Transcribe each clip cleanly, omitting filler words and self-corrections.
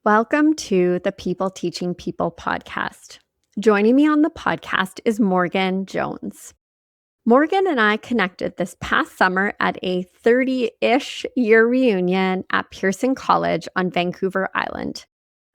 Welcome to the People Teaching People podcast. Joining me on the podcast is Morgan Jones. Morgan and I connected this past summer at a 30-ish year reunion at Pearson College on Vancouver Island,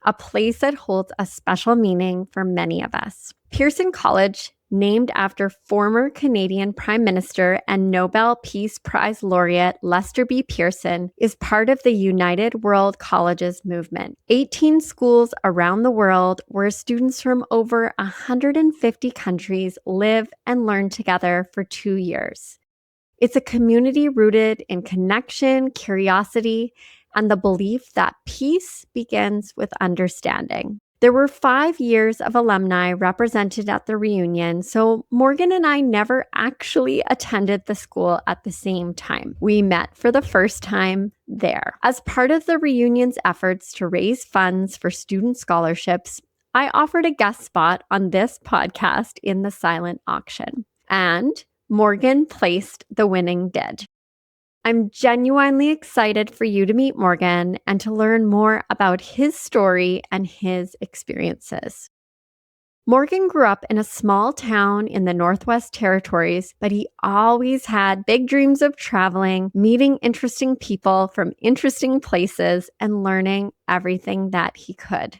a place that holds a special meaning for many of us. Pearson College, named after former Canadian Prime Minister and Nobel Peace Prize laureate Lester B. Pearson, is part of the United World Colleges movement. 18 schools around the world where students from over 150 countries live and learn together for 2 years. It's a community rooted in connection, curiosity, and the belief that peace begins with understanding. There were 5 years of alumni represented at the reunion, so Morgan and I never actually attended the school at the same time. We met for the first time there. As part of the reunion's efforts to raise funds for student scholarships, I offered a guest spot on this podcast in the silent auction, and Morgan placed the winning bid. I'm genuinely excited for you to meet Morgan and to learn more about his story and his experiences. Morgan grew up in a small town in the Northwest Territories, but he always had big dreams of traveling, meeting interesting people from interesting places, and learning everything that he could.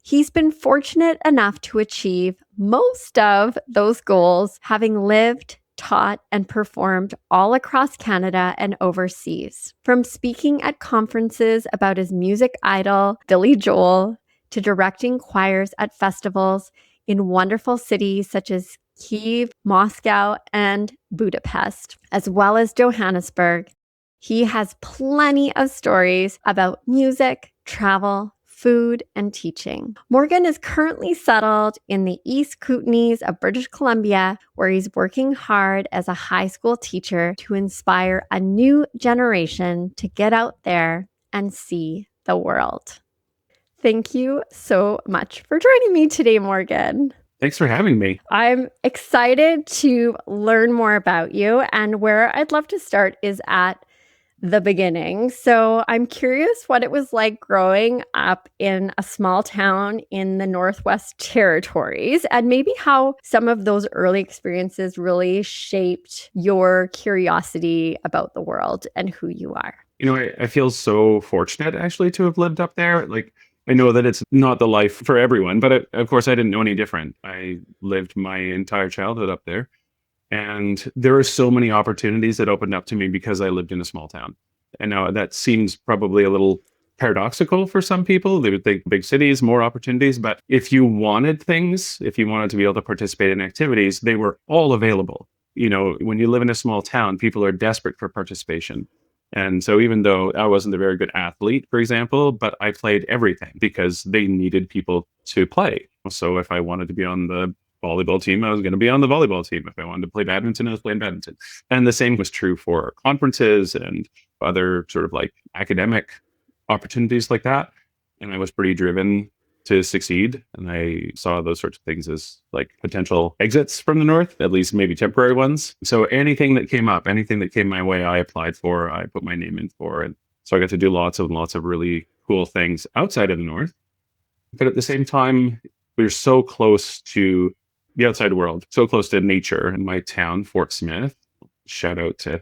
He's been fortunate enough to achieve most of those goals, having lived, taught, and performed all across Canada and overseas. From speaking at conferences about his music idol, Billy Joel, to directing choirs at festivals in wonderful cities such as Kyiv, Moscow, and Budapest, as well as Johannesburg, he has plenty of stories about music, travel, food, and teaching. Morgan is currently settled in the East Kootenays of British Columbia, where he's working hard as a high school teacher to inspire a new generation to get out there and see the world. Thank you so much for joining me today, Morgan. Thanks for having me. I'm excited to learn more about you, and where I'd love to start is at the beginning. So I'm curious what it was like growing up in a small town in the Northwest Territories, and maybe how some of those early experiences really shaped your curiosity about the world and who you are. I feel so fortunate actually to have lived up there. I know that it's not the life for everyone, but of course I didn't know any different. I lived my entire childhood up there. And there are so many opportunities that opened up to me because I lived in a small town. And now that seems probably a little paradoxical for some people. They would think big cities, more opportunities. But if you wanted things, if you wanted to be able to participate in activities, they were all available. When you live in a small town, people are desperate for participation. And so even though I wasn't a very good athlete, for example, but I played everything because they needed people to play. So if I wanted to be on the volleyball team, I was going to be on the volleyball team. If I wanted to play badminton, I was playing badminton. And the same was true for conferences and other sort of like academic opportunities like that. And I was pretty driven to succeed. And I saw those sorts of things as like potential exits from the North, at least maybe temporary ones. So anything that came up, anything that came my way, I applied for, I put my name in for. And so I got to do lots of really cool things outside of the North. But at the same time, we're so close to the outside world, so close to nature. In my town, Fort Smith, shout out to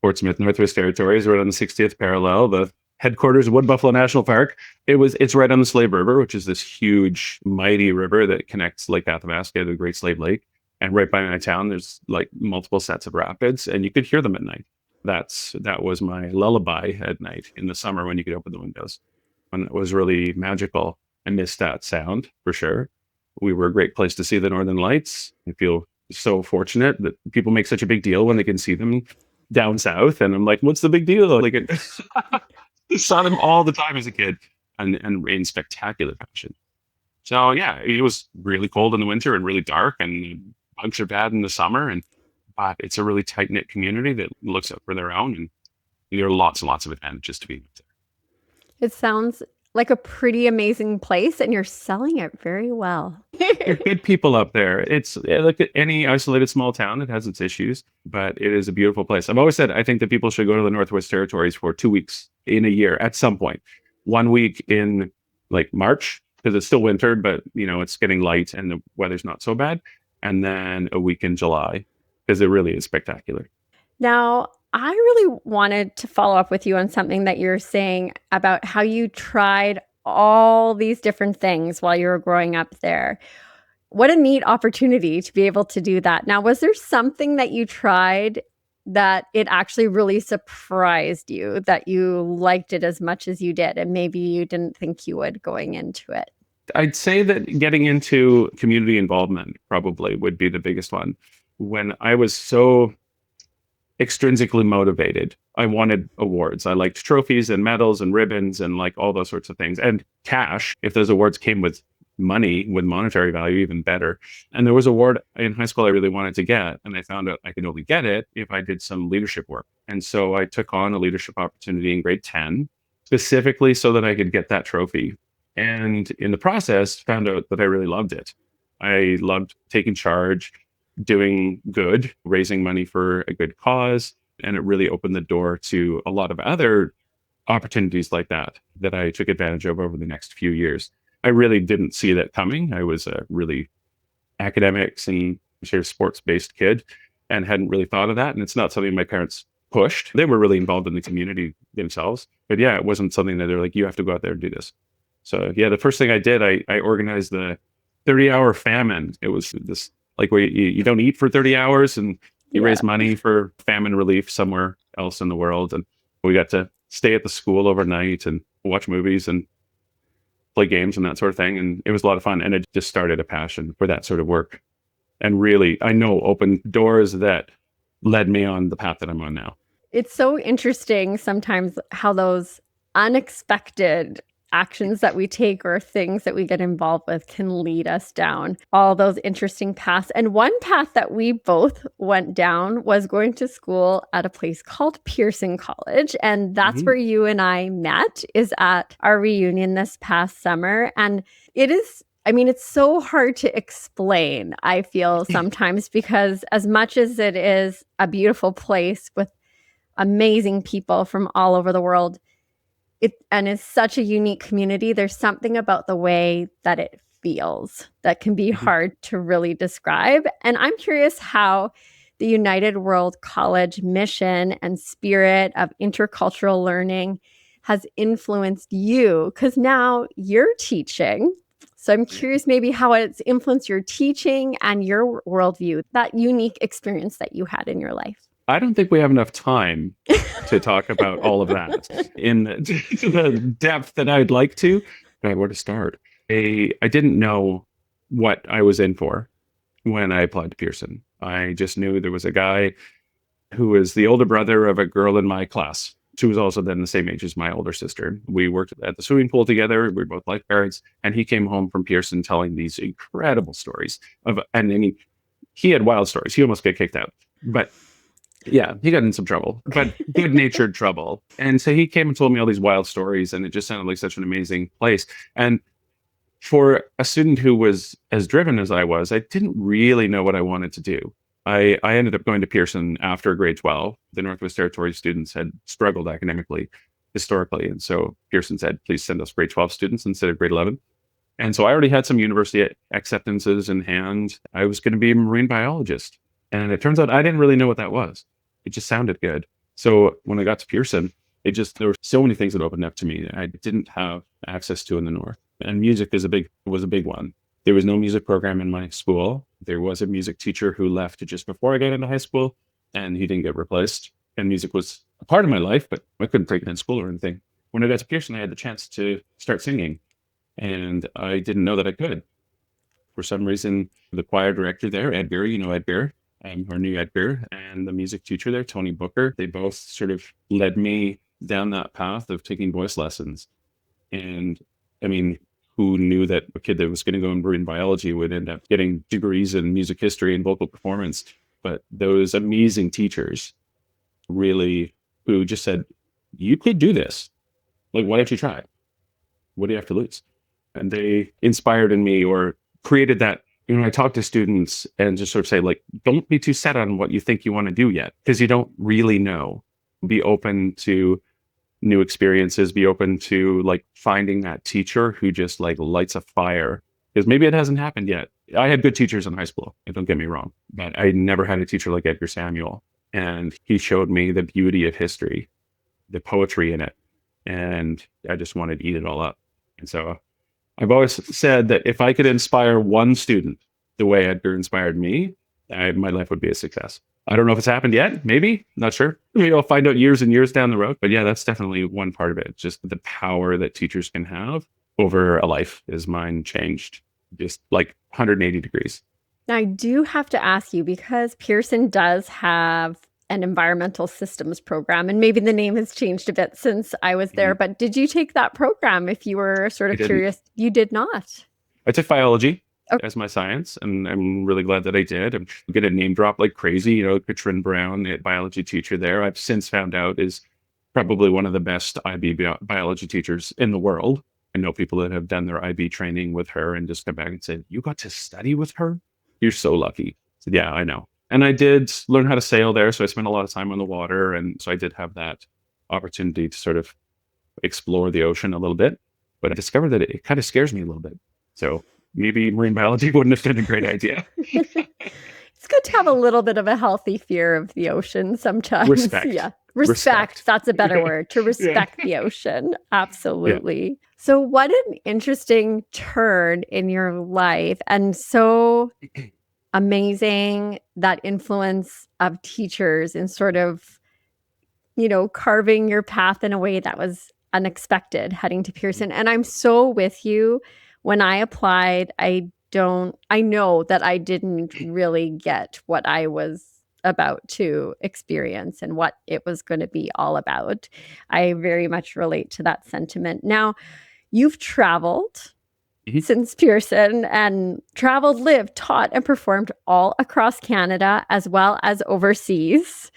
Fort Smith, Northwest Territories, right on the 60th parallel, the headquarters of Wood Buffalo National Park. It's right on the Slave River, which is this huge, mighty river that connects Lake Athabasca to the Great Slave Lake. And right by my town, there's like multiple sets of rapids, and you could hear them at night. That was my lullaby at night in the summer when you could open the windows. And it was really magical. I missed that sound for sure. We were a great place to see the Northern Lights. I feel so fortunate that people make such a big deal when they can see them down south. And I'm like, what's the big deal? I saw them all the time as a kid and in spectacular fashion. So yeah, it was really cold in the winter and really dark, and bugs are bad in the summer. But it's a really tight-knit community that looks out for their own. And there are lots and lots of advantages to being up there. It sounds like a pretty amazing place, and you're selling it very well. There are good people up there. It's like any isolated small town, it has its issues, but it is a beautiful place. I've always said I think that people should go to the Northwest Territories for 2 weeks in a year at some point. 1 week in like March, because it's still winter, but it's getting light and the weather's not so bad. And then a week in July, because it really is spectacular. Now, I really wanted to follow up with you on something that you're saying about how you tried all these different things while you were growing up there. What a neat opportunity to be able to do that. Now, was there something that you tried that it actually really surprised you that you liked it as much as you did, and maybe you didn't think you would going into it? I'd say that getting into community involvement probably would be the biggest one. When I was so extrinsically motivated, I wanted awards. I liked trophies and medals and ribbons and like all those sorts of things, and cash. If those awards came with money, with monetary value, even better. And there was an award in high school I really wanted to get, and I found out I could only get it if I did some leadership work. And so I took on a leadership opportunity in grade 10, specifically so that I could get that trophy. And in the process, found out that I really loved it. I loved taking charge, doing good, raising money for a good cause. And it really opened the door to a lot of other opportunities like that I took advantage of over the next few years. I really didn't see that coming. I was a really academics and sports based kid and hadn't really thought of that. And it's not something my parents pushed. They were really involved in the community themselves. But yeah, it wasn't something that they're like, you have to go out there and do this. So yeah, the first thing I did, I organized the 30-hour famine. It was this like where you don't eat for 30 hours and you Yeah. raise money for famine relief somewhere else in the world. And we got to stay at the school overnight and watch movies and play games and that sort of thing. And it was a lot of fun. And it just started a passion for that sort of work. And really, I know, opened doors that led me on the path that I'm on now. It's so interesting sometimes how those unexpected actions that we take or things that we get involved with can lead us down all those interesting paths. And one path that we both went down was going to school at a place called Pearson College. And that's where you and I met, is at our reunion this past summer. And it is, I mean, it's so hard to explain, I feel sometimes, because as much as it is a beautiful place with amazing people from all over the world, and it's such a unique community, there's something about the way that it feels that can be hard to really describe. And I'm curious how the United World College mission and spirit of intercultural learning has influenced you, because now you're teaching. So I'm curious maybe how it's influenced your teaching and your worldview, that unique experience that you had in your life. I don't think we have enough time to talk about all of that in the depth that I'd like to. Where to start? I didn't know what I was in for when I applied to Pearson. I just knew there was a guy who was the older brother of a girl in my class. She was also then the same age as my older sister. We worked at the swimming pool together. We were both lifeguards. And he came home from Pearson telling these incredible stories and he had wild stories. He almost got kicked out. But yeah, he got in some trouble, but good-natured trouble. And so he came and told me all these wild stories, and it just sounded like such an amazing place. And for a student who was as driven as I was, I didn't really know what I wanted to do. I ended up going to Pearson after grade 12. The Northwest Territories students had struggled academically historically. And so Pearson said, please send us grade 12 students instead of grade 11. And so I already had some university acceptances in hand. I was going to be a marine biologist. And it turns out I didn't really know what that was. It just sounded good. So when I got to Pearson, there were so many things that opened up to me that I didn't have access to in the North. And music was a big one. There was no music program in my school. There was a music teacher who left just before I got into high school, and he didn't get replaced. And music was a part of my life, but I couldn't take it in school or anything. When I got to Pearson, I had the chance to start singing, and I didn't know that I could. For some reason, the choir director there, Edgar, Edgar, our new Edgar, and the music teacher there, Tony Booker, they both sort of led me down that path of taking voice lessons. And I mean, who knew that a kid that was going to go in marine biology would end up getting degrees in music history and vocal performance? But those amazing teachers really, who just said, you could do this. Like, why don't you try? What do you have to lose? And they inspired in me, or created that. I talk to students and just sort of say, like, don't be too set on what you think you want to do yet, because you don't really know. Be open to new experiences, be open to like finding that teacher who just like lights a fire. Because maybe it hasn't happened yet. I had good teachers in high school, don't get me wrong, but I never had a teacher like Edgar Samuel. And he showed me the beauty of history, the poetry in it. And I just wanted to eat it all up. And so I've always said that if I could inspire one student the way Edgar inspired me, my life would be a success. I don't know if it's happened yet. Maybe, not sure. Maybe I'll find out years and years down the road. But yeah, that's definitely one part of it. Just the power that teachers can have over a life is mine changed just like 180 degrees. Now, I do have to ask you because Pearson does have an environmental systems program, and maybe the name has changed a bit since I was there, but did you take that program if you were sort I of didn't. curious? You did not. I took biology Okay. as my science, and I'm really glad that I did. I'm going to name drop like crazy. Katrin Brown, a biology teacher there, I've since found out is probably one of the best IB biology teachers in the world. I know people that have done their IB training with her and just come back and said, "You got to study with her? You're so lucky." I said, "Yeah, I know." And I did learn how to sail there, so I spent a lot of time on the water, and so I did have that opportunity to sort of explore the ocean a little bit. But I discovered that it kind of scares me a little bit. So maybe marine biology wouldn't have been a great idea. It's good to have a little bit of a healthy fear of the ocean sometimes. Respect. Yeah. Respect. That's a better word, to respect the ocean. Absolutely. Yeah. So what an interesting turn in your life, and so amazing that influence of teachers in sort of, carving your path in a way that was unexpected heading to Pearson. And I'm so with you. When I applied, I know that I didn't really get what I was about to experience and what it was going to be all about. I very much relate to that sentiment. Now, you've traveled since Pearson and traveled, lived, taught, and performed all across Canada as well as overseas.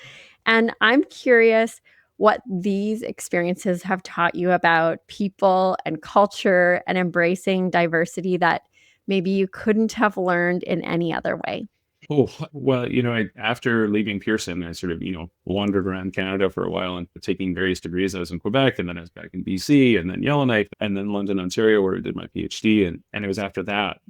And I'm curious what these experiences have taught you about people and culture and embracing diversity that maybe you couldn't have learned in any other way. Oh, well, after leaving Pearson, I sort of, wandered around Canada for a while and taking various degrees. I was in Quebec, and then I was back in BC, and then Yellowknife, and then London, Ontario, where I did my PhD. And it was after that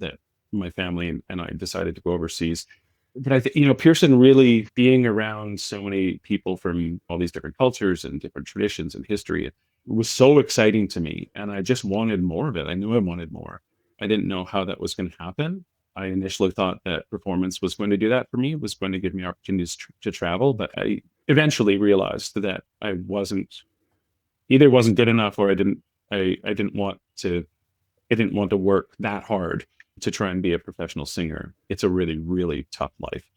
my family and I decided to go overseas. But I think, Pearson really being around so many people from all these different cultures and different traditions and history, it was so exciting to me. And I just wanted more of it. I knew I wanted more. I didn't know how that was going to happen. I initially thought that performance was going to do that for me, was going to give me opportunities to travel. But I eventually realized that I wasn't good enough, or I didn't want to work that hard to try and be a professional singer. It's a really, really tough life.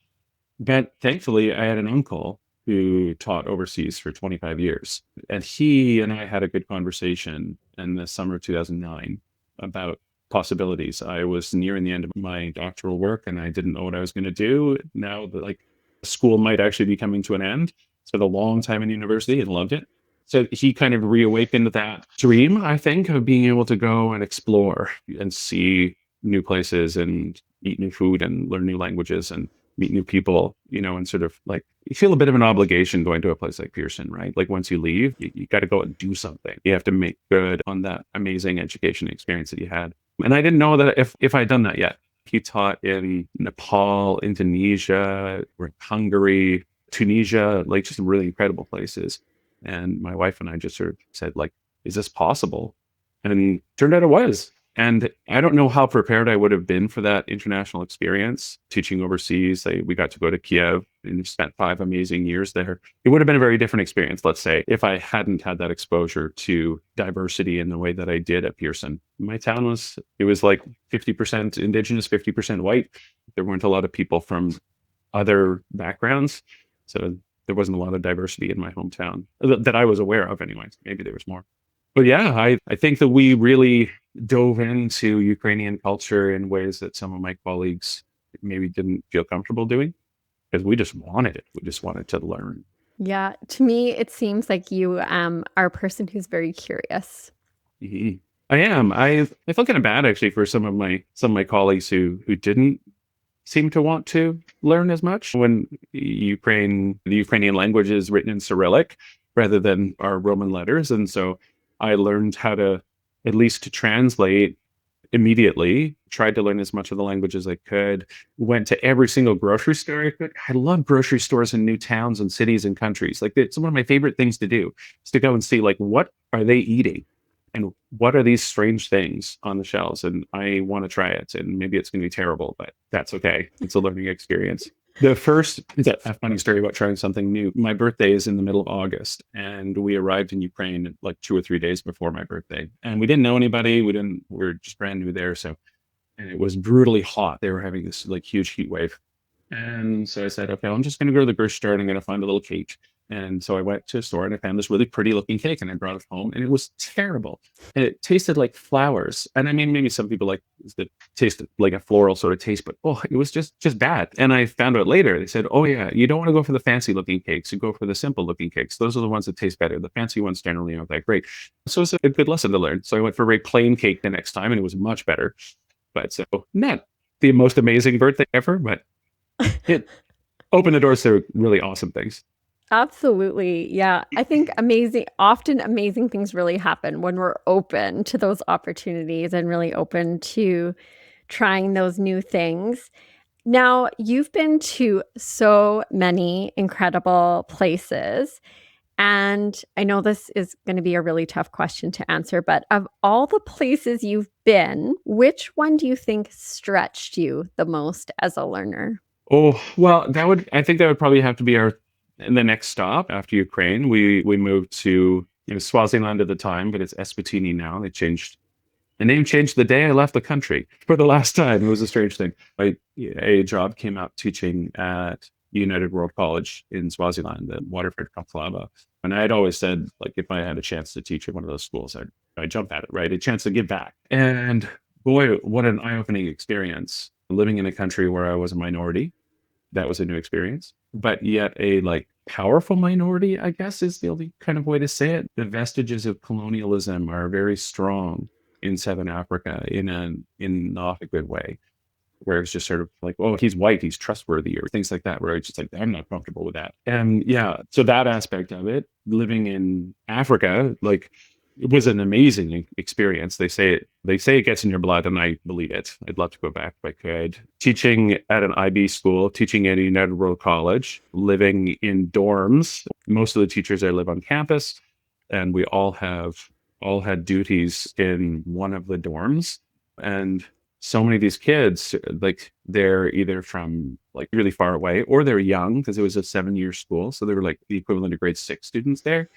But thankfully, I had an uncle who taught overseas for 25 years. And he and I had a good conversation in the summer of 2009 about possibilities. I was nearing the end of my doctoral work and I didn't know what I was going to do. Now that school might actually be coming to an end. Spent a long time in university and loved it. So he kind of reawakened that dream, I think, of being able to go and explore and see new places and eat new food and learn new languages and meet new people, and sort of you feel a bit of an obligation going to a place like Pearson, right? Like once you leave, you got to go and do something. You have to make good on that amazing education experience that you had. And I didn't know that if I'd done that yet. He taught in Nepal, Indonesia, Hungary, Tunisia, just really incredible places. And my wife and I just sort of said, is this possible? And turned out it was. And I don't know how prepared I would have been for that international experience, teaching overseas. We got to go to Kiev and spent 5 amazing years there. It would have been a very different experience, let's say, if I hadn't had that exposure to diversity in the way that I did at Pearson. My town was 50% Indigenous, 50% white. There weren't a lot of people from other backgrounds. So there wasn't a lot of diversity in my hometown that I was aware of anyways. Maybe there was more. But yeah, I think that we really dove into Ukrainian culture in ways that some of my colleagues maybe didn't feel comfortable doing because we just wanted it. We just wanted to learn. Yeah. To me, it seems like you are a person who's very curious. Mm-hmm. I am. I feel kind of bad actually for some of my colleagues who didn't seem to want to learn as much. When the Ukrainian language is written in Cyrillic, rather than our Roman letters. And so I learned how to at least to translate immediately, tried to learn as much of the language as I could, went to every single grocery store I could. I love grocery stores in new towns and cities and countries. Like it's one of my favorite things to do is to go and see like what are they eating and what are these strange things on the shelves? And I want to try it. And maybe it's going to be terrible, but that's okay. It's a learning experience. The first, a funny story about trying something new. My birthday is in the middle of August, and we arrived in Ukraine like 2 or 3 days before my birthday. And we didn't know anybody. We were just brand new there. So, and it was brutally hot. They were having this like huge heat wave. And so I said, okay, I'm just going to go to the grocery store and I'm going to find a little cake. And so I went to a store and I found this really pretty looking cake and I brought it home and it was terrible. And it tasted like flowers. And I mean, maybe some people like it tasted like a floral sort of taste, but oh, it was just bad. And I found out later, they said, oh yeah, you don't want to go for the fancy looking cakes. You go for the simple looking cakes. Those are the ones that taste better. The fancy ones generally aren't that great. So it's a good lesson to learn. So I went for a very plain cake the next time and it was much better. But so not the most amazing birthday ever, but it opened the doors to really awesome things. Absolutely. Yeah. I think often amazing things really happen when we're open to those opportunities and really open to trying those new things. Now, you've been to so many incredible places. And I know this is going to be a really tough question to answer, but of all the places you've been, which one do you think stretched you the most as a learner? Oh, well, I think that would probably have to be the next stop after Ukraine. We moved to, Swaziland at the time, but it's Eswatini now. The name changed the day I left the country for the last time. It was a strange thing. A job came up teaching at United World College in Swaziland, the Waterford Kaklaba. And I had always said, like, if I had a chance to teach at one of those schools, I'd jump at it, right? A chance to give back. And boy, what an eye-opening experience living in a country where I was a minority. That was a new experience, but yet a like powerful minority, I guess is the only kind of way to say it. The vestiges of colonialism are very strong in Southern Africa in not a good way, where it's just sort of like, oh, he's white, he's trustworthy, or things like that, where it's just like, I'm not comfortable with that. And yeah, so that aspect of it, living in Africa, like it was an amazing experience. They say it gets in your blood, and I believe it. I'd love to go back if I could. Teaching at an IB school, teaching at a United World College, living in dorms. Most of the teachers there live on campus, and we all had duties in one of the dorms. And so many of these kids, like they're either from like really far away or they're young because it was a 7-year school. So they were like the equivalent of grade 6 students there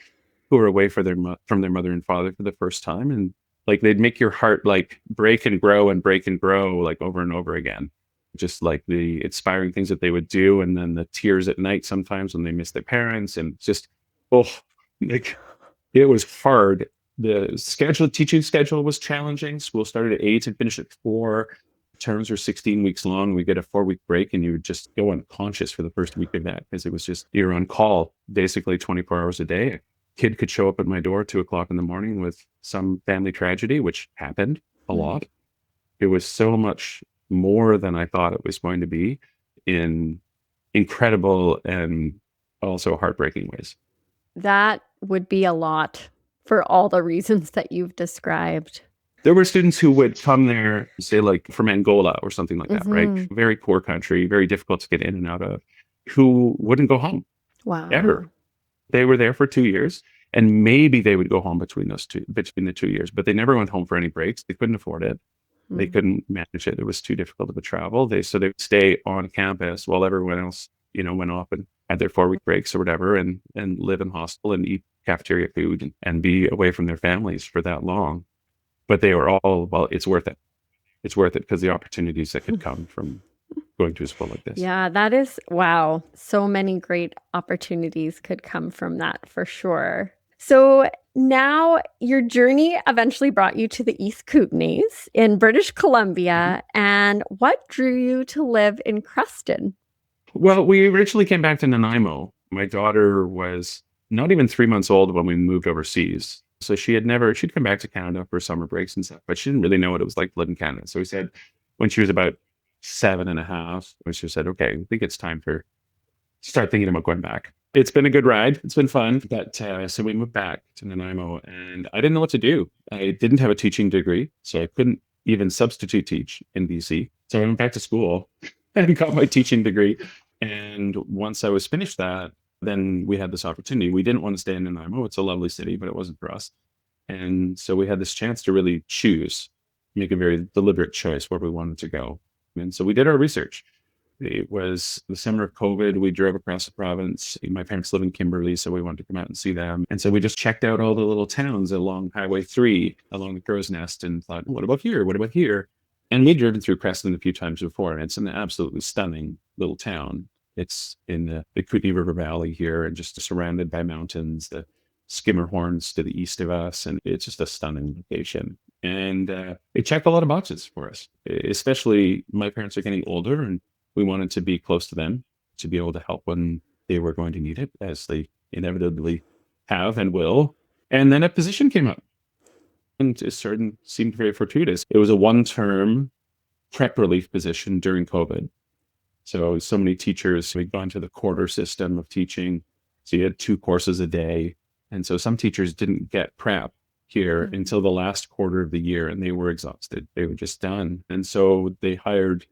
who were away from their mother and father for the first time. And like they'd make your heart like break and grow and break and grow like over and over again. Just like the inspiring things that they would do. And then the tears at night sometimes when they miss their parents and just, oh, like it was hard. Teaching schedule was challenging. School started at 8 and finished at 4. Terms were 16 weeks long. We get a 4-week break and you would just go unconscious for the first week of that because it was just, you're on call basically 24 hours a day. A kid could show up at my door 2 o'clock in the morning with some family tragedy, which happened a lot. It was so much more than I thought it was going to be in incredible and also heartbreaking ways. That would be a lot for all the reasons that you've described. There were students who would come there, say like from Angola or something like that, right? Very poor country, very difficult to get in and out of, who wouldn't go home Wow. ever. They were there for 2 years and maybe they would go home between the 2 years, but they never went home for any breaks. They couldn't afford it. They couldn't manage it. It was too difficult of a travel. So they would stay on campus while everyone else, went off and had their 4-week breaks or whatever and live in hostel and eat cafeteria food and be away from their families for that long. But they were all, well, it's worth it. It's worth it because the opportunities that could come from going to a school like this. Yeah, that is, wow. So many great opportunities could come from that for sure. So now your journey eventually brought you to the East Kootenays in British Columbia. And what drew you to live in Creston? Well, we originally came back to Nanaimo. My daughter was not even 3 months old when we moved overseas. So she'd come back to Canada for summer breaks and stuff, but she didn't really know what it was like to live in Canada. So we said, when she was about 7.5, she said, okay, I think it's time to start thinking about going back. It's been a good ride. It's been fun. But so we moved back to Nanaimo, and I didn't know what to do. I didn't have a teaching degree, so I couldn't even substitute teach in BC. So I went back to school and got my teaching degree. And once I was finished that, then we had this opportunity. We didn't want to stay in Nanaimo. It's a lovely city, but it wasn't for us. And so we had this chance to really choose, make a very deliberate choice where we wanted to go. And so we did our research. It was the summer of COVID. We drove across the province. My parents live in Kimberley, so we wanted to come out and see them. And so we just checked out all the little towns along Highway 3, along the Crow's Nest, and thought, what about here? What about here? And we'd driven through Creston a few times before, and it's an absolutely stunning little town. It's in the Kootenay River Valley here and just surrounded by mountains, the Skimmerhorns to the east of us. And it's just a stunning location. And it checked a lot of boxes for us, especially my parents are getting older and we wanted to be close to them to be able to help when they were going to need it, as they inevitably have and will. And then a position came up and it seemed very fortuitous. It was a one-term prep relief position during COVID. So many teachers, we'd gone to the quarter system of teaching. So you had 2 courses a day. And so some teachers didn't get prep here until the last quarter of the year, and they were exhausted. They were just done. And so they hired,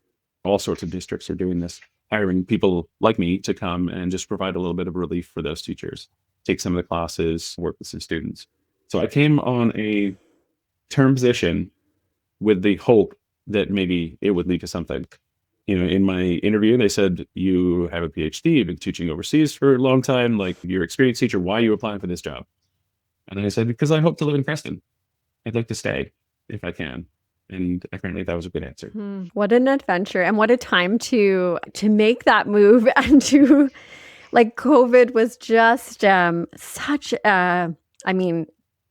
all sorts of districts are doing this, hiring people like me to come and just provide a little bit of relief for those teachers, take some of the classes, work with some students. So I came on a term position with the hope that maybe it would lead to something. In my interview, they said, you have a PhD, you've been teaching overseas for a long time, like you're an experienced teacher, why are you applying for this job? And I said, because I hope to live in Creston. I'd like to stay if I can. And apparently that was a good answer. What an adventure, and what a time to make that move. And to, like, COVID was just such a,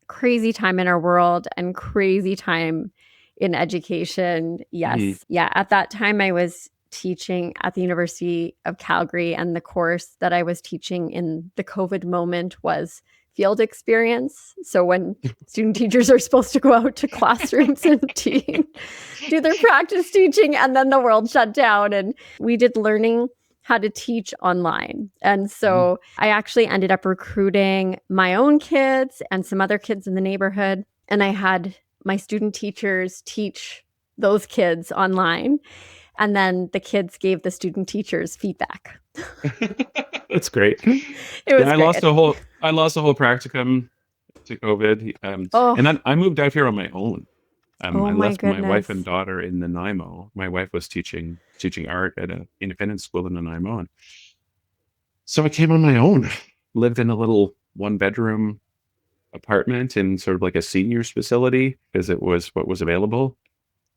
crazy time in our world and crazy time in education. Yes. Yeah. At that time, I was teaching at the University of Calgary, and the course that I was teaching in the COVID moment was field experience. So when student teachers are supposed to go out to classrooms and do their practice teaching, and then the world shut down, and we did learning how to teach online. And so I actually ended up recruiting my own kids and some other kids in the neighborhood. And I had my student teachers teach those kids online. And then the kids gave the student teachers feedback. That's great. It was great. I lost a whole practicum to COVID. And then I moved out here on my own. I left my wife and daughter in Nanaimo. My wife was teaching art at an independent school in Nanaimo. And so I came on my own, lived in a little 1-bedroom apartment in sort of like a seniors facility, because it was what was available.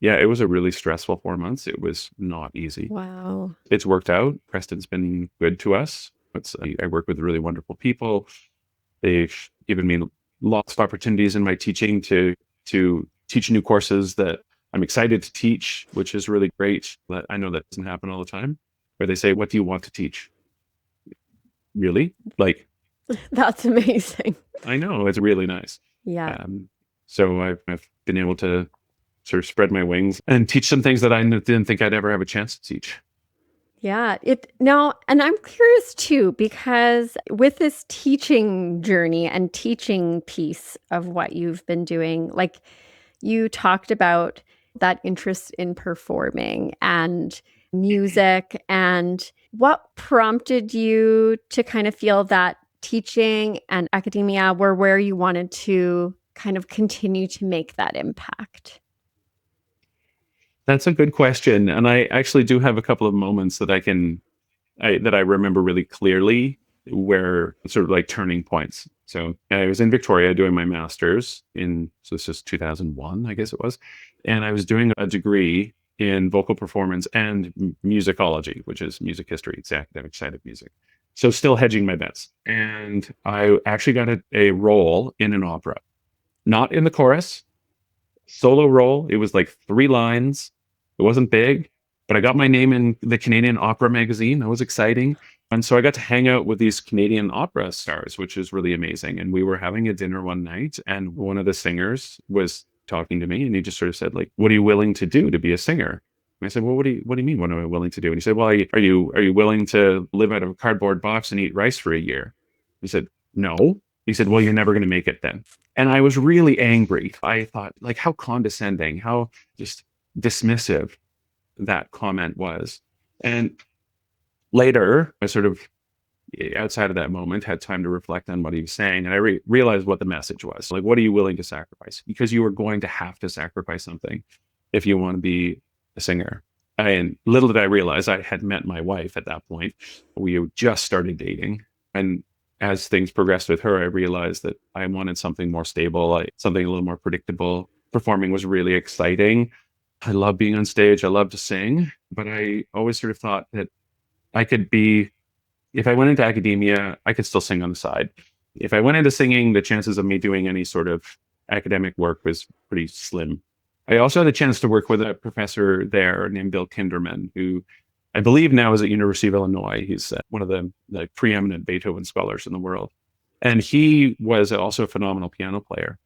Yeah, it was a really stressful 4 months. It was not easy. Wow. It's worked out. Preston's been good to us. I work with really wonderful people. They've given me lots of opportunities in my teaching to teach new courses that I'm excited to teach, which is really great. But I know that doesn't happen all the time, where they say, what do you want to teach? Really? Like, that's amazing. I know, it's really nice. Yeah. So I've been able to sort of spread my wings and teach some things that I didn't think I'd ever have a chance to teach. Yeah. And I'm curious too, because with this teaching journey and teaching piece of what you've been doing, like, you talked about that interest in performing and music, and what prompted you to kind of feel that teaching and academia were where you wanted to kind of continue to make that impact? That's a good question. And I actually do have a couple of moments that I remember really clearly, where sort of like turning points. So I was in Victoria doing my master's so this is 2001, I guess it was. And I was doing a degree in vocal performance and musicology, which is music history. It's the academic side of music. So still hedging my bets. And I actually got a role in an opera, not in the chorus, solo role. It was like 3 lines. It wasn't big, but I got my name in the Canadian Opera magazine. That was exciting. And so I got to hang out with these Canadian opera stars, which is really amazing. And we were having a dinner one night, and one of the singers was talking to me, and he just sort of said, like, what are you willing to do to be a singer? And I said, well, what do you mean? What am I willing to do? And he said, well, are you willing to live out of a cardboard box and eat rice for a year? He said, no. He said, well, you're never going to make it then. And I was really angry. I thought, like, how condescending, how just dismissive that comment was. And later, I sort of, outside of that moment, had time to reflect on what he was saying. And I realized what the message was. Like, what are you willing to sacrifice? Because you are going to have to sacrifice something if you want to be a singer. And little did I realize I had met my wife at that point. We had just started dating. And as things progressed with her, I realized that I wanted something more stable, something a little more predictable. Performing was really exciting. I love being on stage. I love to sing. But I always sort of thought that I could be, if I went into academia, I could still sing on the side. If I went into singing, the chances of me doing any sort of academic work was pretty slim. I also had a chance to work with a professor there named Bill Kinderman, who I believe now is at University of Illinois. He's one of the preeminent Beethoven scholars in the world. And he was also a phenomenal piano player.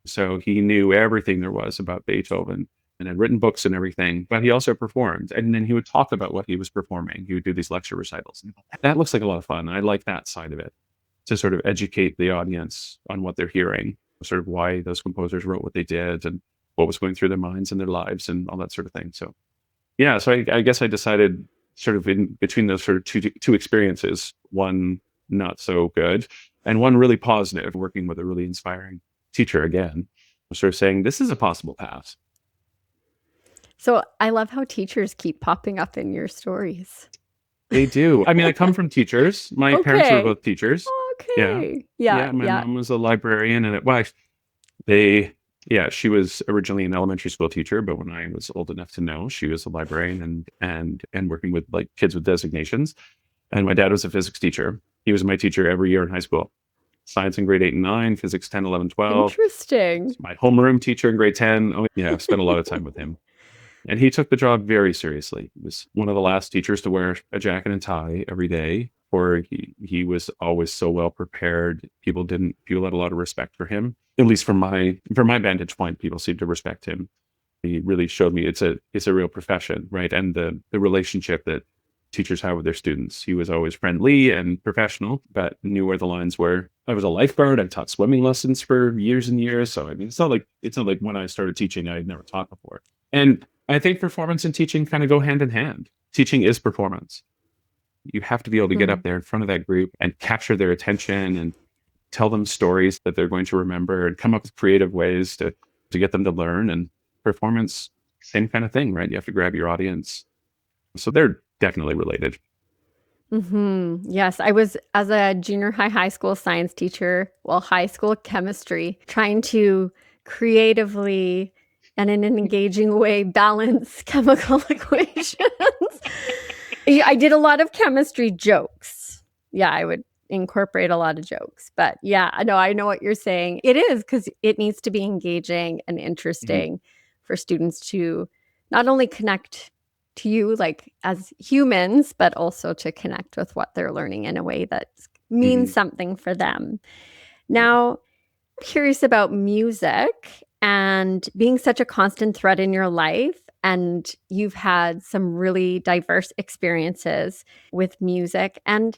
So he knew everything there was about Beethoven and had written books and everything, but he also performed. And then he would talk about what he was performing. He would do these lecture recitals. That looks like a lot of fun. I like that side of it, to sort of educate the audience on what they're hearing, sort of why those composers wrote what they did and what was going through their minds and their lives and all that sort of thing. So, yeah, so I guess I decided sort of in between those sort of two experiences, one not so good and one really positive, working with a really inspiring teacher again, sort of saying, this is a possible path. So I love how teachers keep popping up in your stories. They do. I mean, I come from teachers. My parents were both teachers. Okay. Yeah. My mom was a librarian, and she was originally an elementary school teacher, but when I was old enough to know, she was a librarian and working with like kids with designations. And my dad was a physics teacher. He was my teacher every year in high school. Science in grade 8 and 9, physics 10, 11, 12. Interesting. My homeroom teacher in grade 10. Oh, yeah, I've spent a lot of time with him. And he took the job very seriously. He was one of the last teachers to wear a jacket and tie every day, or he was always so well prepared. People had a lot of respect for him. At least from my vantage point, people seemed to respect him. He really showed me it's a real profession, right? And the relationship that teachers have with their students. He was always friendly and professional, but knew where the lines were. I was a lifeguard. I taught swimming lessons for years and years. So I mean, it's not like when I started teaching, I had never taught before. And I think performance and teaching kind of go hand in hand. Teaching is performance. You have to be able to get up there in front of that group and capture their attention and tell them stories that they're going to remember and come up with creative ways to get them to learn. And performance, same kind of thing, right? You have to grab your audience. So they're definitely related. Yes, I was, as a junior high school science teacher, high school chemistry, trying to creatively and in an engaging way balance chemical equations. I did a lot of chemistry jokes. Yeah, I would incorporate a lot of jokes. But yeah, I know what you're saying. It is, because it needs to be engaging and interesting for students to not only connect to you like as humans, but also to connect with what they're learning in a way that means something for them. Now, I'm curious about music and being such a constant thread in your life. And you've had some really diverse experiences with music. And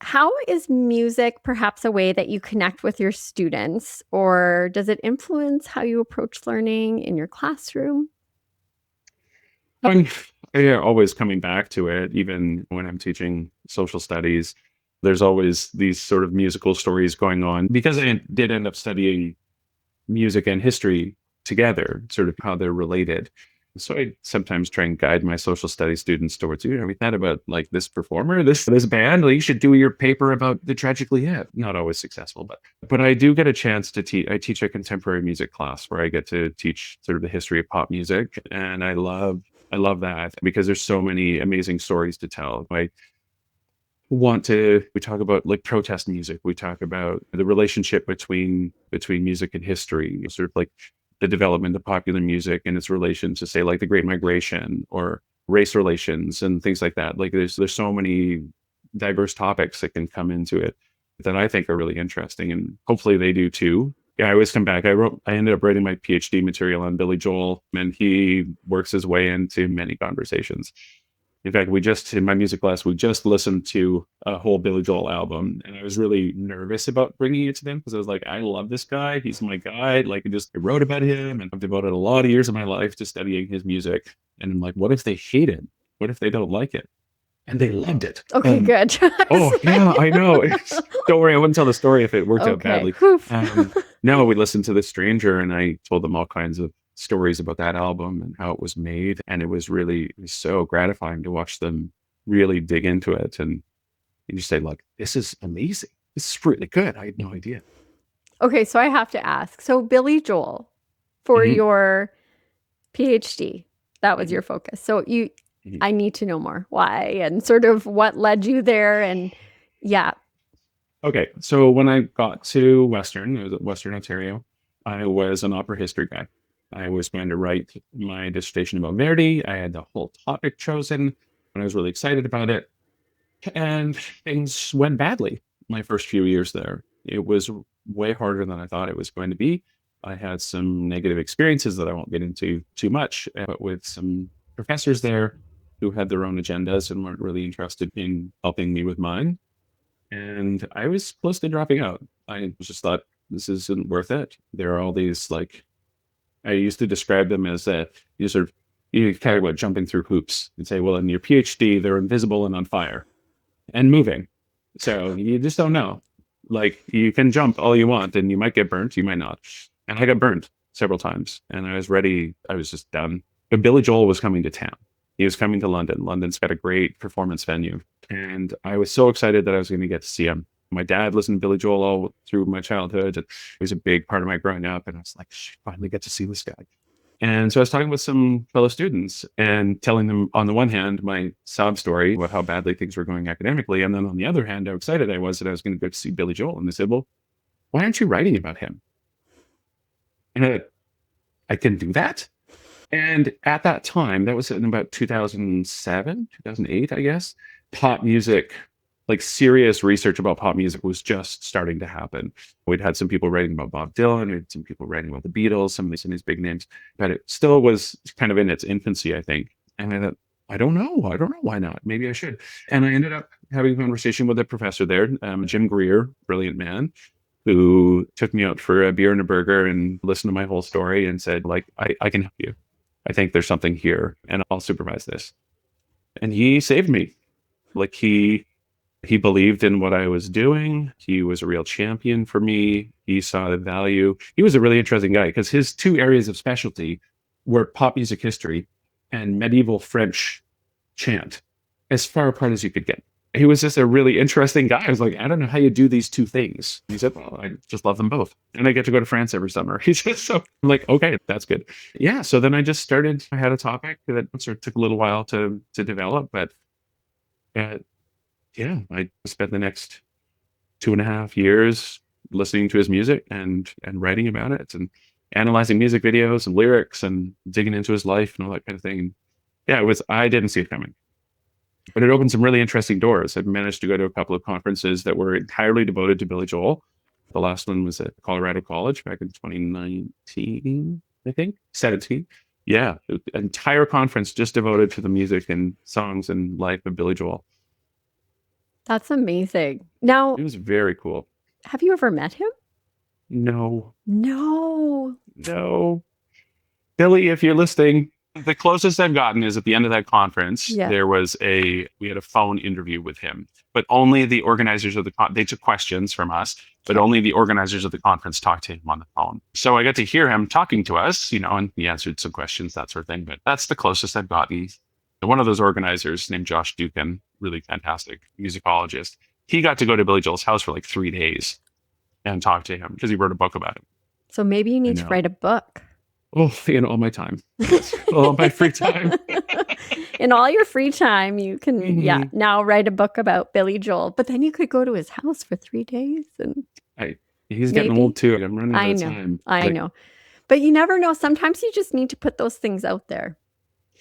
how is music perhaps a way that you connect with your students, or does it influence how you approach learning in your classroom? I'm always coming back to it, even when I'm teaching social studies. There's always these sort of musical stories going on because I did end up studying music and history together, sort of how they're related. So I sometimes try and guide my social studies students towards, have you thought about like this performer, this band? Like, you should do your paper about the Tragically Hip. Not always successful, but I do get a chance to teach. I teach a contemporary music class where I get to teach sort of the history of pop music, and I love that because there's so many amazing stories to tell. We talk about like protest music. We talk about the relationship between music and history, sort of like the development of popular music and its relation to, say, like the Great Migration or race relations and things like that. Like there's so many diverse topics that can come into it that I think are really interesting, and hopefully they do too. I always come back. I ended up writing my PhD material on Billy Joel, and he works his way into many conversations. In fact, in my music class, we just listened to a whole Billy Joel album, and I was really nervous about bringing it to them because I was like, I love this guy. He's my guy. Like, I wrote about him, and I've devoted a lot of years of my life to studying his music. And I'm like, what if they hate it? What if they don't like it? And they loved it. Okay, good. Oh, yeah, I know. Don't worry, I wouldn't tell the story if it worked out Okay. badly. Oof. No, we listened to The Stranger, and I told them all kinds of stories about that album and how it was made. And it was so gratifying to watch them really dig into it. And you say, like, this is amazing. This is really good. I had no idea. Okay, so I have to ask. So Billy Joel, for Mhm. your PhD, that was Mhm. your focus. So Mhm. I need to know more. Why and sort of what led you there and yeah. Okay, so when I got to Western, it was at Western Ontario, I was an opera history guy. I was going to write my dissertation about Verdi. I had the whole topic chosen, and I was really excited about it. And things went badly my first few years there. It was way harder than I thought it was going to be. I had some negative experiences that I won't get into too much, but with some professors there who had their own agendas and weren't really interested in helping me with mine. And I was close to dropping out. I just thought this isn't worth it. There are all these like I used to describe them as you sort of you kind of about jumping through hoops and say, well, in your PhD, they're invisible and on fire and moving. So you just don't know. Like you can jump all you want and you might get burnt, you might not. And I got burnt several times and I was ready. I was just done. But Billy Joel was coming to town. He was coming to London. London's got a great performance venue. And I was so excited that I was going to get to see him. My dad listened to Billy Joel all through my childhood. And it was a big part of my growing up. And I was like, finally get to see this guy. And so I was talking with some fellow students and telling them, on the one hand, my sob story about how badly things were going academically. And then on the other hand, how excited I was that I was going to go to see Billy Joel. And they said, well, why aren't you writing about him? And I can do that. And at that time, that was in about 2007, 2008, I guess, pop music, like serious research about pop music was just starting to happen. We'd had some people writing about Bob Dylan, we had some people writing about the Beatles, some of these big names, but it still was kind of in its infancy, I think. And I thought, I don't know. I don't know why not. Maybe I should. And I ended up having a conversation with a professor there, Jim Greer, brilliant man, who took me out for a beer and a burger and listened to my whole story and said, like, I can help you. I think there's something here and I'll supervise this. And he saved me. Like he believed in what I was doing. He was a real champion for me. He saw the value. He was a really interesting guy because his two areas of specialty were pop music history and medieval French chant, as far apart as you could get. He was just a really interesting guy. I was like, I don't know how you do these two things. He said, well, I just love them both. And I get to go to France every summer. He said, so I'm like, okay, that's good. Yeah. So then I just started, I had a topic that sort of took a little while to develop, but uh, yeah, I spent the next 2.5 years listening to his music and writing about it and analyzing music videos and lyrics and digging into his life and all that kind of thing. And yeah, I didn't see it coming. But it opened some really interesting doors. I managed to go to a couple of conferences that were entirely devoted to Billy Joel. The last one was at Colorado College back in 2019, I think, 17. Yeah, an entire conference just devoted to the music and songs and life of Billy Joel. That's amazing. Now, It was very cool. have you ever met him? No, No. no. Billy, if you're listening, the closest I've gotten is at the end of that conference, Yeah. we had a phone interview with him, but only the organizers of they took questions from us, but only the organizers of the conference talked to him on the phone. So I got to hear him talking to us, and he answered some questions, that sort of thing, but that's the closest I've gotten. One of those organizers named Josh Dukin, really fantastic musicologist, he got to go to Billy Joel's house for like 3 days and talk to him because he wrote a book about him. So maybe you I need to know. write a book. Oh, in all my time. Yes. All my free time. In all your free time, you can, now write a book about Billy Joel. But then you could go to his house for 3 days. And he's getting old too. I'm running out of know. time. I know. But you never know. Sometimes you just need to put those things out there.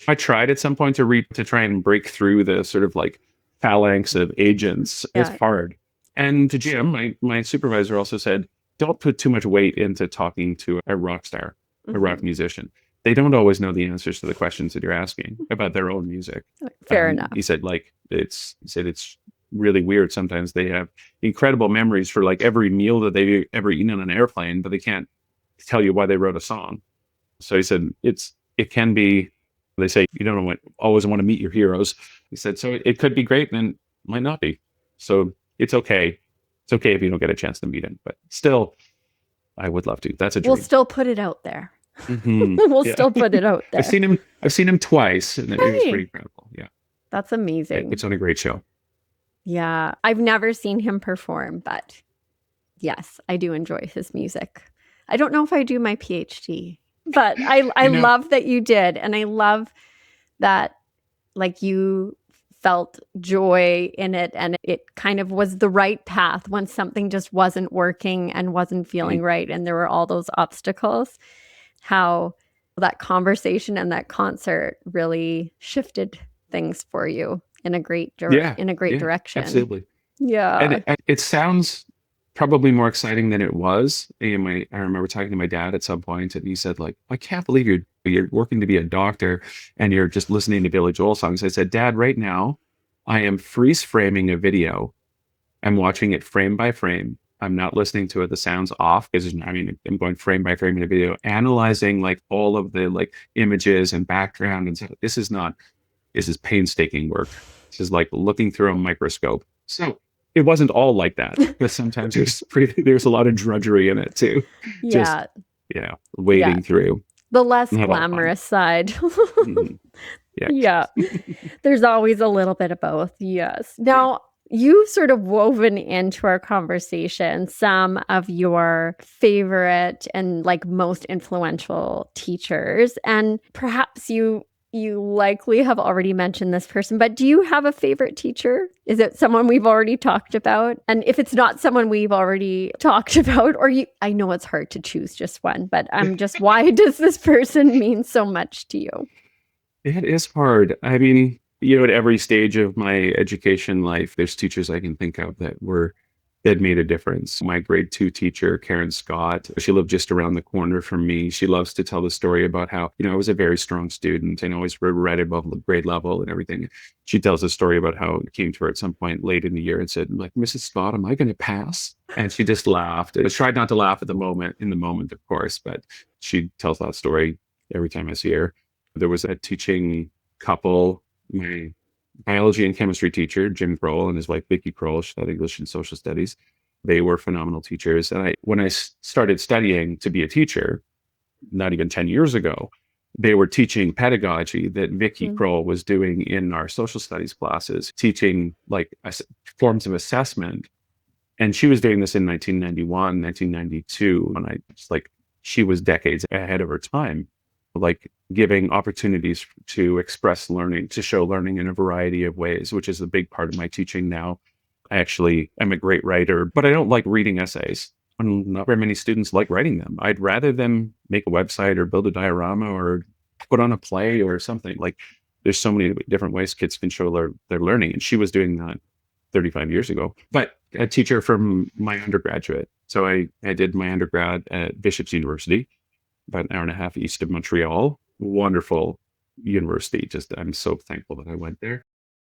I tried at some point to try and break through the sort of like phalanx of agents. It's hard. And to Jim, my supervisor also said, don't put too much weight into talking to a rock star, a rock Mhm. musician. They don't always know the answers to the questions that you're asking about their own music. Fair enough. He said, like, it's really weird. Sometimes they have incredible memories for like every meal that they've ever eaten on an airplane, but they can't tell you why they wrote a song. So he said, it can be, they say, you don't always want to meet your heroes. He said, so it could be great and it might not be. So it's okay. It's okay if you don't get a chance to meet him, but still, I would love to. That's a We'll dream. still put it out there. Hmm. We'll Yeah. still put it out there. I've seen him twice, and it was Hey, pretty incredible. Yeah. that's amazing. It's on a great show. Yeah, I've never seen him perform, but yes, I do enjoy his music. I don't know if I do my PhD, but I love that you did, and I love that like you felt joy in it, and it kind of was the right path when something just wasn't working and wasn't feeling right, and there were all those obstacles. How that conversation and that concert really shifted things for you in a great Yeah. direction. Absolutely. Yeah. And it sounds probably more exciting than it was. And I remember talking to my dad at some point, and he said, like, I can't believe you're working to be a doctor and you're just listening to Billy Joel songs. I said, Dad, right now, I am freeze framing a video. I'm watching it frame by frame. I'm not listening to it. The sound's off because I'm going frame by frame in a video, analyzing like all of the like images and background and stuff. This is painstaking work. This is like looking through a microscope. So it wasn't all like that, because sometimes there's a lot of drudgery in it too. Just, Yeah. wading through. The less Have a lot of fun. glamorous side. Mhm. Yeah. Yeah. There's always a little bit of both. Yes. Now, you sort of woven into our conversation some of your favorite and like most influential teachers. And perhaps you likely have already mentioned this person, but do you have a favorite teacher? Is it someone we've already talked about? And if it's not someone we've already talked about, I know it's hard to choose just one, but why does this person mean so much to you? It is hard. I mean, at every stage of my education life, there's teachers I can think of that made a difference. My grade 2 teacher, Karen Scott, she lived just around the corner from me. She loves to tell the story about how, I was a very strong student and always read above grade level and everything. She tells a story about how it came to her at some point late in the year and said, like, Mrs. Scott, am I going to pass? And she just laughed. I tried not to laugh in the moment, of course, but she tells that story every time I see her. There was a teaching couple, my biology and chemistry teacher, Jim Kroll, and his wife, Vicki Kroll. She taught English and social studies. They were phenomenal teachers. And when I started studying to be a teacher, not even 10 years ago, they were teaching pedagogy that Vicki Kroll was doing in our social studies classes, teaching like forms of assessment. And she was doing this in 1991, 1992. And I just like, she was decades ahead of her time, like giving opportunities to express learning, to show learning in a variety of ways, which is a big part of my teaching now. I actually am a great writer, but I don't like reading essays. And not very many students like writing them. I'd rather them make a website or build a diorama or put on a play or something. Like, there's so many different ways kids can show their learning. And she was doing that 35 years ago. But a teacher from my undergraduate. So I did my undergrad at Bishop's University, about an hour and a half east of Montreal. Wonderful university. Just, I'm so thankful that I went there.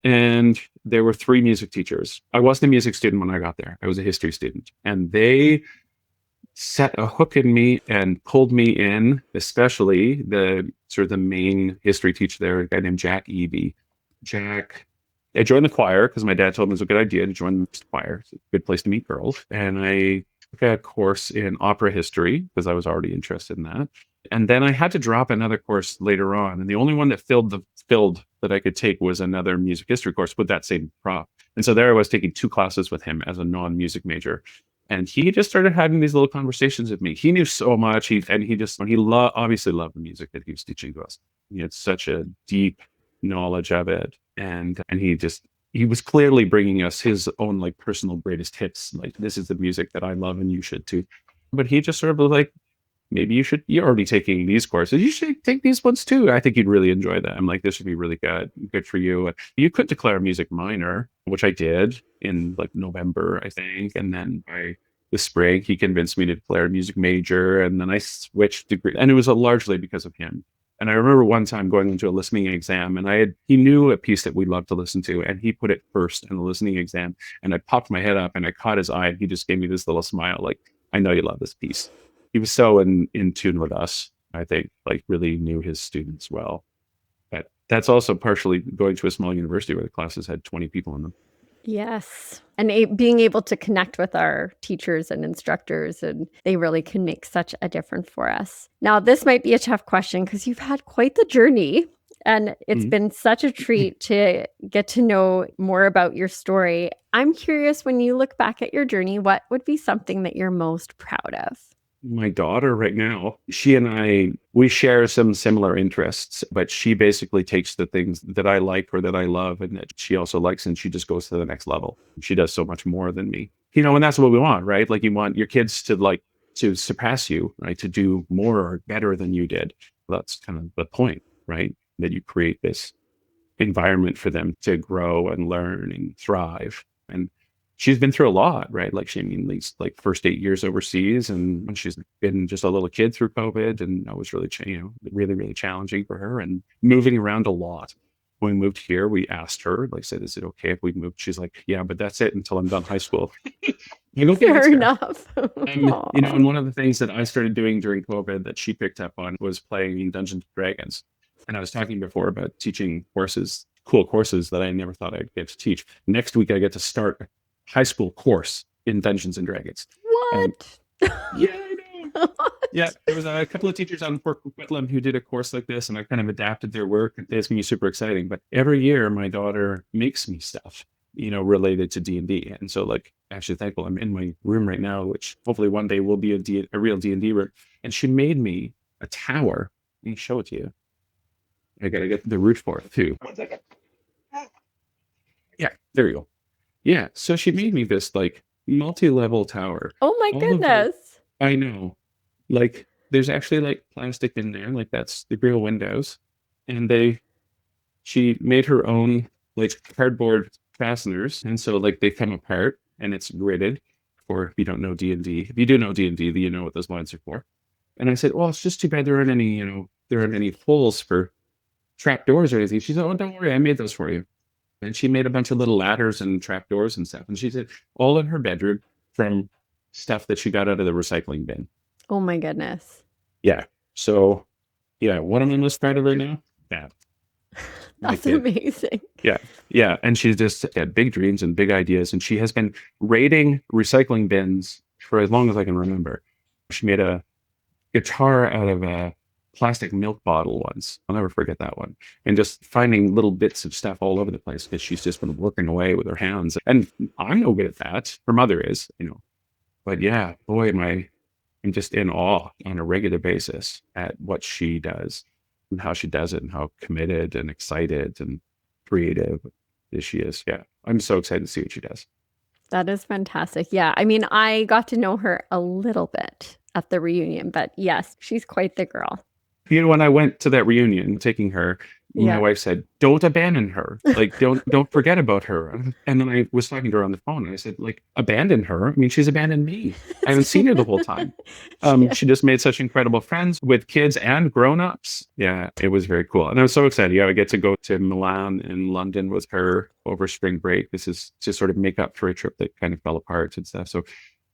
And there were 3 music teachers. I wasn't a music student when I got there. I was a history student. And they set a hook in me and pulled me in, especially the main history teacher there, a guy named Jack Evie. I joined the choir because my dad told me it was a good idea to join the choir. It's a good place to meet girls. And I took a course in opera history because I was already interested in that. And then I had to drop another course later on. And the only one that filled that I could take was another music history course with that same prof. And so there I was taking 2 classes with him as a non-music major. And he just started having these little conversations with me. He knew so much. He obviously loved the music that he was teaching to us. He had such a deep knowledge of it. And he was clearly bringing us his own like personal greatest hits. Like, this is the music that I love and you should too. But he just sort of was like, maybe you're already taking these courses. You should take these ones too. I think you'd really enjoy them. I'm like, this would be really good for you. You could declare a music minor, which I did in like November, I think. And then by the spring. He convinced me to declare a music major, and then I switched degree, and it was largely because of him. And I remember one time going into a listening exam, and he knew a piece that we loved to listen to, and he put it first in the listening exam. And I popped my head up, and I caught his eye, and he just gave me this little smile, like, "I know you love this piece." He was so in tune with us. I think, like, really knew his students well. But that's also partially going to a small university where the classes had 20 people in them. Yes. And being able to connect with our teachers and instructors, and they really can make such a difference for us. Now, this might be a tough question because you've had quite the journey, and it's Mhm. been such a treat to get to know more about your story. I'm curious, when you look back at your journey, what would be something that you're most proud of? My daughter right now, she and we share some similar interests, but she basically takes the things that I like or that I love and that she also likes, and she just goes to the next level. She does so much more than me. And that's what we want, right? Like, you want your kids to surpass you, right? To do more or better than you did. Well, that's kind of the point, right? That you create this environment for them to grow and learn and thrive. And she's been through a lot, right? Like, these like first 8 years overseas, and she's been just a little kid through COVID, and that was really, really, really challenging for her, and moving around a lot. When we moved here, we asked her, like, said, "Is it okay if we moved?" She's like, "Yeah, but that's it until I'm done high school." Like, okay, Fair that's fair. enough. Aw. And one of the things that I started doing during COVID that she picked up on was playing Dungeons and Dragons. And I was talking before about teaching courses, cool courses that I never thought I'd get to teach. Next week, I get to start a high school course in Dungeons and Dragons. And What? yeah, I know. Yeah, What? there was a couple of teachers on Fort Coquitlam who did a course like this, and I kind of adapted their work. It's going to be super exciting. But every year, my daughter makes me stuff, related to D&D. And so, like, actually thankful I'm in my room right now, which hopefully one day will be a real D&D room. And she made me a tower. Let me show it to you. I gotta get the root for it too. One second. Yeah, there you go. Yeah, so she made me this, like, multi-level tower. Oh my All of the goodness. I know. Like, there's actually, like, plastic in there, like, that's the real windows. And she made her own, like, cardboard fasteners, and so, like, they come apart, and it's gridded. For if you don't know D&D. If you do know D&D, then you know what those lines are for. And I said, "Well, it's just too bad there aren't any holes for trapdoors or anything." She said, "Oh, don't worry, I made those for you." And she made a bunch of little ladders and trapdoors and stuff. And she said, all in her bedroom from stuff that she got out of the recycling bin. Oh my goodness. Yeah. So, yeah, what am I most proud of right now? That. My That's kid. amazing. Yeah. Yeah. And she's just got big dreams and big ideas. And she has been raiding recycling bins for as long as I can remember. She made a guitar out of a plastic milk bottle once. I'll never forget that one. And just finding little bits of stuff all over the place because she's just been working away with her hands. And I'm no good at that. Her mother is. But yeah, boy, I'm just in awe on a regular basis at what she does and how she does it and how committed and excited and creative she is. Yeah. I'm so excited to see what she does. That is fantastic. Yeah. I mean, I got to know her a little bit at the reunion, but yes, she's quite the girl. When I went to that reunion, taking her, my Yeah. wife said, "Don't abandon her. Like, don't forget about her." And then I was talking to her on the phone, and I said, "Like, abandon her? I mean, she's abandoned me. I haven't seen her the whole time." Yeah. She just made such incredible friends with kids and grown-ups. Yeah, it was very cool. And I was so excited. Yeah, I get to go to Milan and London with her over spring break. This is to sort of make up for a trip that kind of fell apart and stuff. So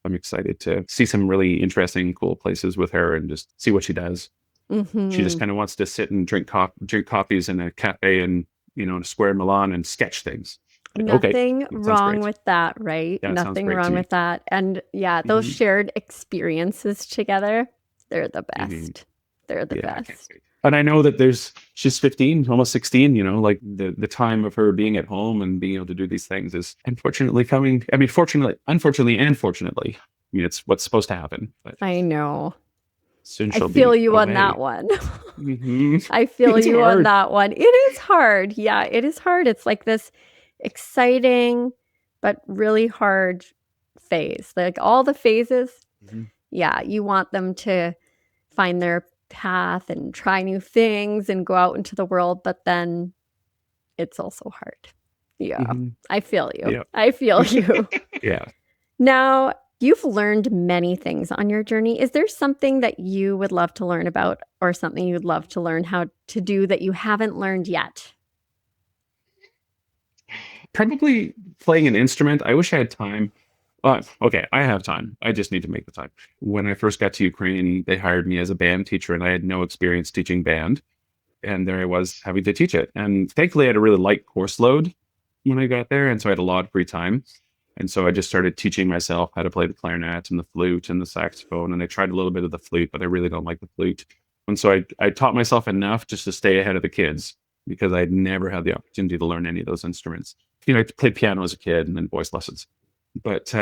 I'm excited to see some really interesting, cool places with her and just see what she does. She just Mhm. kind of wants to sit and drink coffees in a cafe in a square in Milan and sketch things. Like, okay, Nothing that sounds wrong great. with that, right? Yeah, it sounds Nothing great to wrong me. with that. And yeah, those Hmm. shared experiences together, they're the Hmm. best. They're the Yeah, I can't best. wait. And I know that she's 15, almost 16, like the time of her being at home and being able to do these things is unfortunately coming. I mean, unfortunately, and fortunately. I mean, it's what's supposed to happen, but I know. soon I she'll feel be you on that away. one. Hmm. I feel It's you on hard. that one. It is hard. Yeah, it is hard. It's like this exciting but really hard phase. Like all the phases, Mhm. yeah, you want them to find their path and try new things and go out into the world, but then it's also hard. Yeah, Mhm. I feel you. Yeah. I feel you. Yeah. Now, You've learned many things on your journey. Is there something that you would love to learn about or something you'd love to learn how to do that you haven't learned yet? Probably playing an instrument. I wish I had time. Okay, I have time. I just need to make the time. When I first got to Ukraine, they hired me as a band teacher, and I had no experience teaching band. And there I was having to teach it. And thankfully, I had a really light course load when I got there. And so I had a lot of free time. And so I just started teaching myself how to play the clarinet and the flute and the saxophone. And I tried a little bit of the flute, but I really don't like the flute. And so I taught myself enough just to stay ahead of the kids because I'd never had the opportunity to learn any of those instruments. I played piano as a kid and then voice lessons. But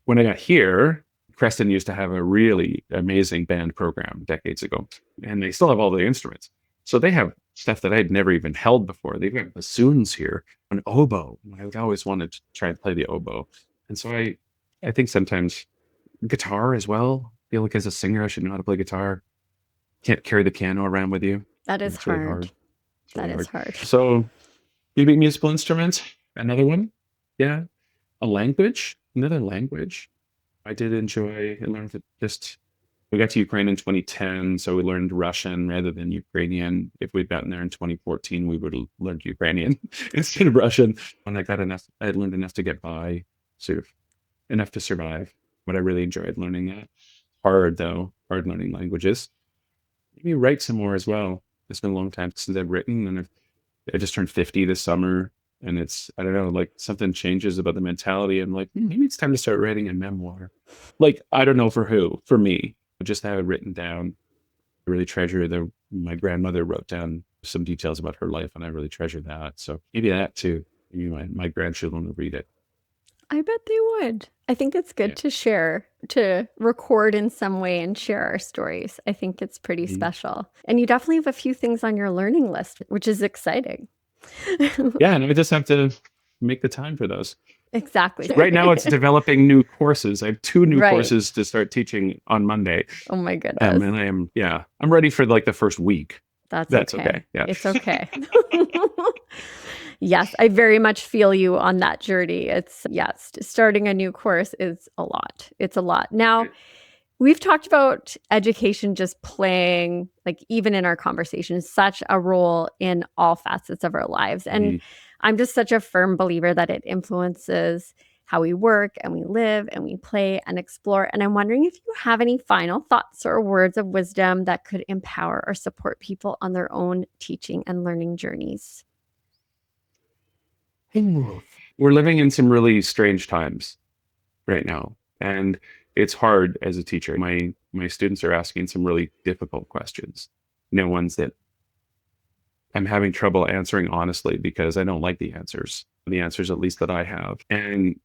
when I got here, Creston used to have a really amazing band program decades ago, and they still have all the instruments. So they have stuff that I'd never even held before. They've got bassoons here, an oboe. I always wanted to try and play the oboe. And so I think sometimes guitar as well. I feel like as a singer, I should know how to play guitar. Can't carry the piano around with you. That is It's really hard. hard. It's really That is hard. hard. So maybe musical instruments, another one. Yeah. A language, another language. I did enjoy and learned to just, we got to Ukraine in 2010, so we learned Russian rather than Ukrainian. If we'd gotten there in 2014, we would have learned Ukrainian instead of Russian. And I had learned enough to get by, sort of enough to survive. But I really enjoyed learning that. Hard though, hard learning languages. Maybe write some more as well. It's been a long time since I've written, and I just turned 50 this summer. And I don't know, like something changes about the mentality. And like, maybe it's time to start writing a memoir. Like, I don't know for who, for me, I just have it written down. I really treasure my grandmother wrote down some details about her life, and I really treasure that. So maybe that too. Maybe my grandchildren will read it. I bet they would. I think it's good Yeah. to share, to record in some way and share our stories. I think it's pretty Mhm. special. And you definitely have a few things on your learning list, which is exciting. Yeah, and I just have to make the time for those. Exactly. Right now, it's developing new courses. I have 2 new Right. courses to start teaching on Monday. Oh my goodness. And I'm ready for like the first week. That's okay. Yeah. It's okay. Yes, I very much feel you on that journey. Yes, starting a new course is a lot. It's a lot. Now, we've talked about education just playing, like even in our conversations, such a role in all facets of our lives. And Mhm. I'm just such a firm believer that it influences how we work and we live and we play and explore. And I'm wondering if you have any final thoughts or words of wisdom that could empower or support people on their own teaching and learning journeys. We're living in some really strange times right now, and it's hard as a teacher. My students are asking some really difficult questions. Ones that I'm having trouble answering honestly because I don't like the answers at least that I have. And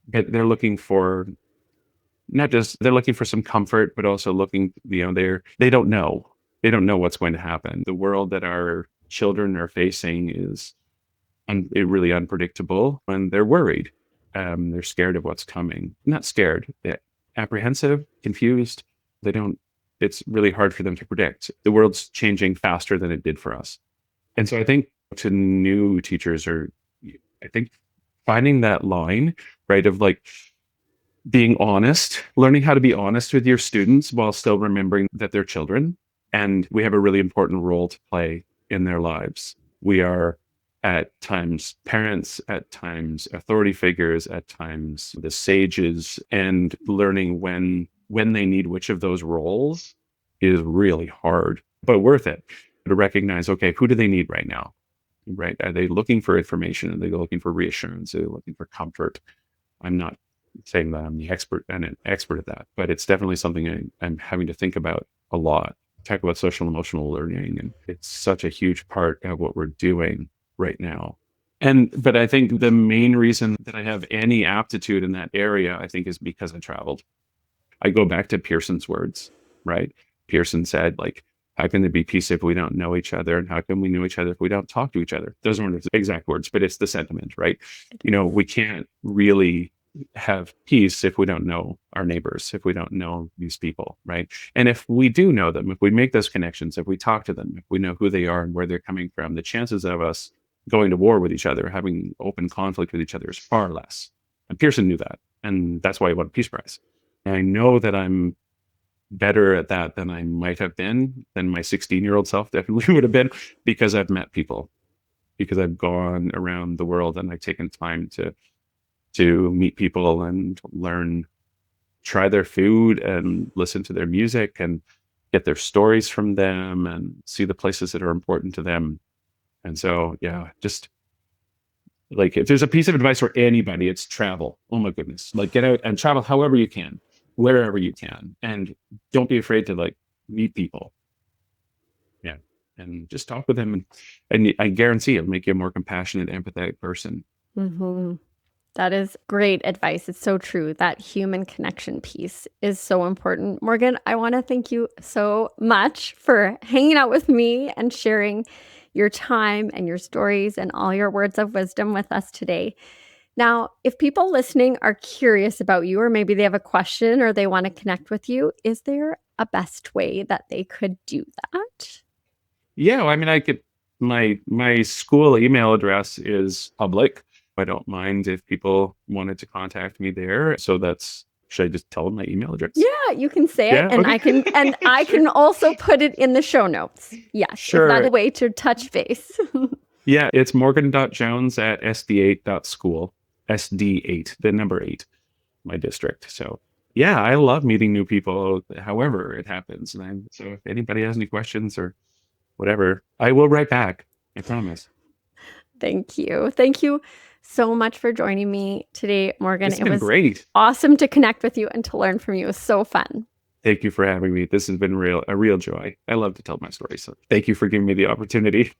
they're looking for not just they're looking for some comfort, but also looking, they don't know. They don't know what's going to happen. The world that our children are facing is really unpredictable, and they're worried. They're scared of what's coming. Not scared, they're apprehensive, confused. They don't. It's really hard for them to predict. The world's changing faster than it did for us, and so I think to new teachers, I think finding that line, right, of like being honest, learning how to be honest with your students while still remembering that they're children, and we have a really important role to play in their lives. We are at times parents, at times authority figures, at times the sages, and learning when they need which of those roles is really hard, but worth it to recognize, okay, who do they need right now? Right? Are they looking for information? Are they looking for reassurance? Are they looking for comfort? I'm not saying that I'm the expert and an expert at that, but it's definitely something I'm having to think about a lot. Talk about social emotional learning, and it's such a huge part of what we're doing right now. But I think the main reason that I have any aptitude in that area, I think, is because I traveled. I go back to Pearson's words, right? Pearson said, like, how can there be peace if we don't know each other? And how can we know each other if we don't talk to each other? Those weren't his exact words, but it's the sentiment, right? We can't really have peace if we don't know our neighbors, if we don't know these people, right? And if we do know them, if we make those connections, if we talk to them, if we know who they are and where they're coming from, the chances of us going to war with each other, having open conflict with each other is far less. And Pearson knew that. And that's why he won a Peace Prize. And I know that I'm better at that than I might have been, than my 16-year-old self definitely would have been, because I've met people, because I've gone around the world and I've taken time to meet people and learn, try their food and listen to their music and get their stories from them and see the places that are important to them. And so, yeah, just like if there's a piece of advice for anybody, it's travel. Oh my goodness. Like get out and travel however you can, wherever you can. And don't be afraid to like meet people. Yeah. And just talk with them, and I guarantee it'll make you a more compassionate, empathetic person. Mhm. That is great advice. It's so true. That human connection piece is so important. Morgan, I want to thank you so much for hanging out with me and sharing your time and your stories and all your words of wisdom with us today. Now, if people listening are curious about you, or maybe they have a question or they want to connect with you, is there a best way that they could do that? Yeah, well, I mean, I could, my school email address is public. I don't mind if people wanted to contact me there. So that's, should I just tell them my email address? Yeah, you can say it, Yeah. and Okay. I Sure. can also put it in the show notes. Yes, if that's Sure. a way to touch base. Yeah, it's morgan.jones at sd8.school. SD8, the number 8, my district. So yeah, I love meeting new people, however it happens. So if anybody has any questions or whatever, I will write back. I promise. Thank you. Thank you so much for joining me today, Morgan. This has It been was great. awesome to connect with you and to learn from you. It was so fun. Thank you for having me. This has been a real joy. I love to tell my story. So thank you for giving me the opportunity.